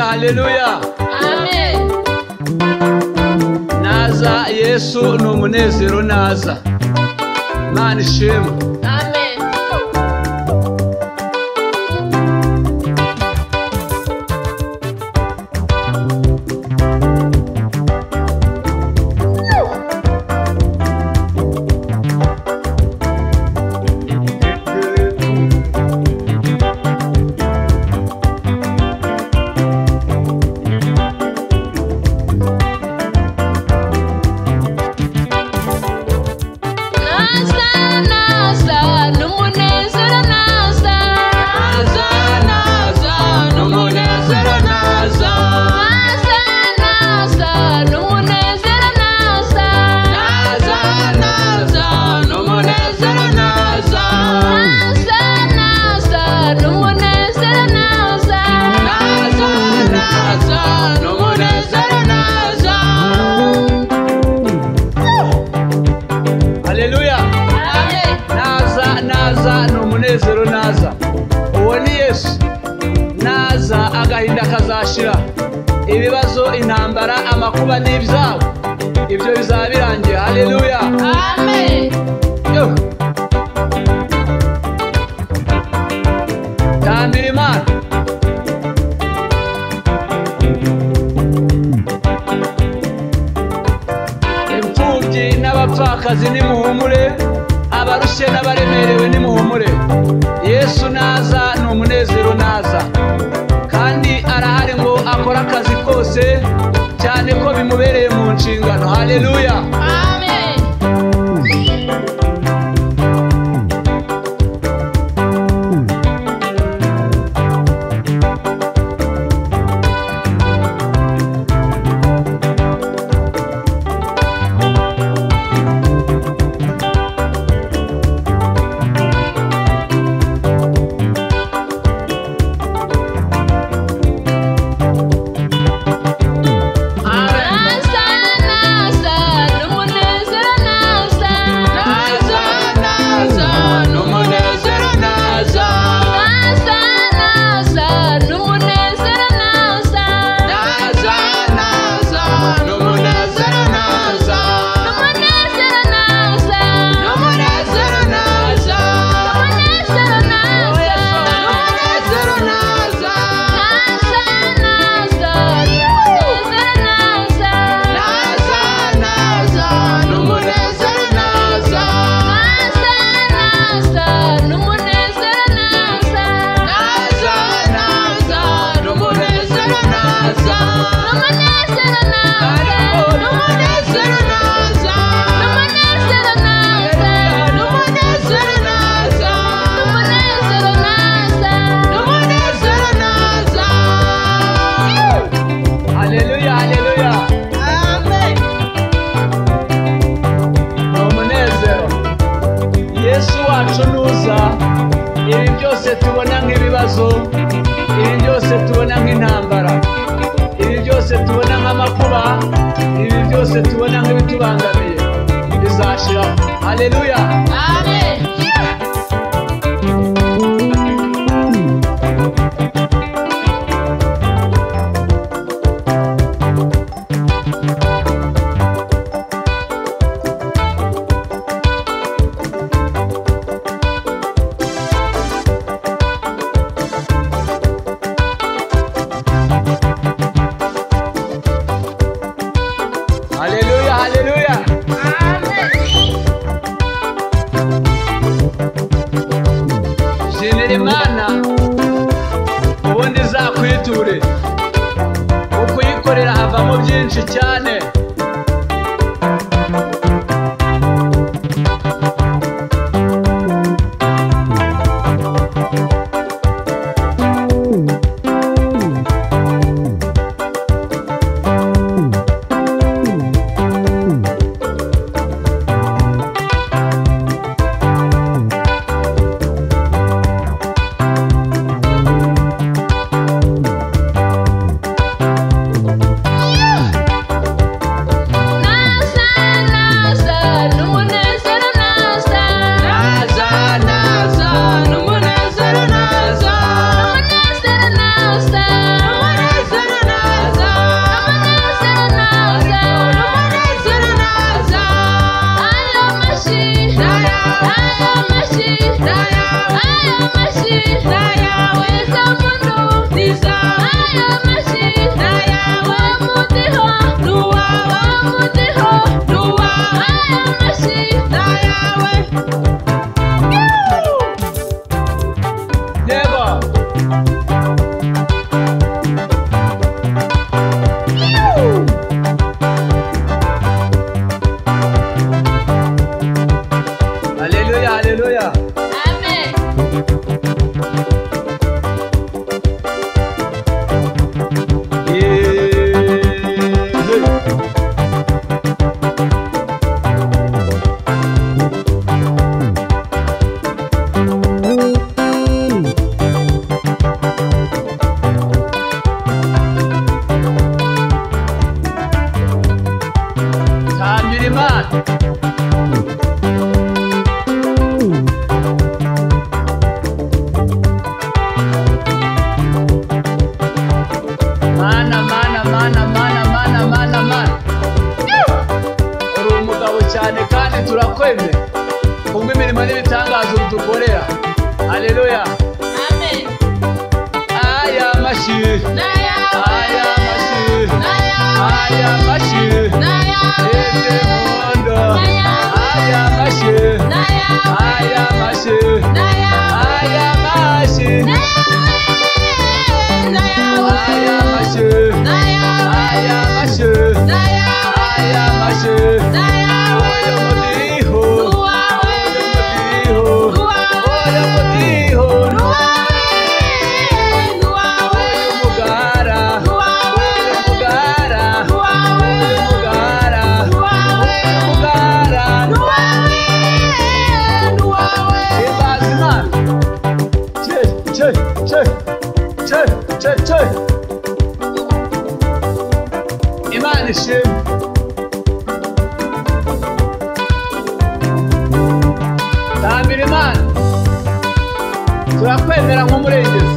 haleluya. Amen. Naza Yesu ni umunezero naza. Imana ishimwe. Amen. Agahinda kazashira, ibibazo intambara amakuba n'ibyago ibyo bizaba birangiye. Haleluya. Amen. Tambira Imana. Imfubyi n'abapfakazi nimuhumure, abarushye n'abaremerewe nimuhumure. Yesu naza ni umunezero naza, kandi arahari ngo akora akazi kose cyane ko bimubereye mu nshingano. Haleluya. Amen. Ibi byose tubona nk'ibibazo, ibi byose tubona nk'intambara, ibi byose tubona nk'amakuba, ibi byose tubona nk'ibitubangamiye bizashira. Haleluya. Amen. Haleluya, haleluya. Jinira Imana ubundi zakwiture, ukuyikorera havamo byinshi cyane. Imana. Mana. Uri umugabo cyane kandi turakwemera kumwe imirimo n'ibitangazo dukorera. Haleluya. Amen. Aya mashi. Naya. Aya mashi. Naya. Aya mashi. Naya. Ese mondo. Naya. Aya mashi. Naya. Aya mashi. Naya. Aya mashi. Naya. Aya mashi. Naya. Aya mashi. Naya. Aya mashi. Naya. Oyo mudiho. Nuwawe. Oyo mudiho. Nuwawe. Nuwawe. Oyo mugara. Nuwawe. Oyo mugara. Nuwawe. Oyo mugara. Nuwawe. Oyo mugara. Nuwawe. Nuwawe. Himbaza Imana. Che. Imana ishimwe. Tambira Imana. Turakwemera nk'umurengezi.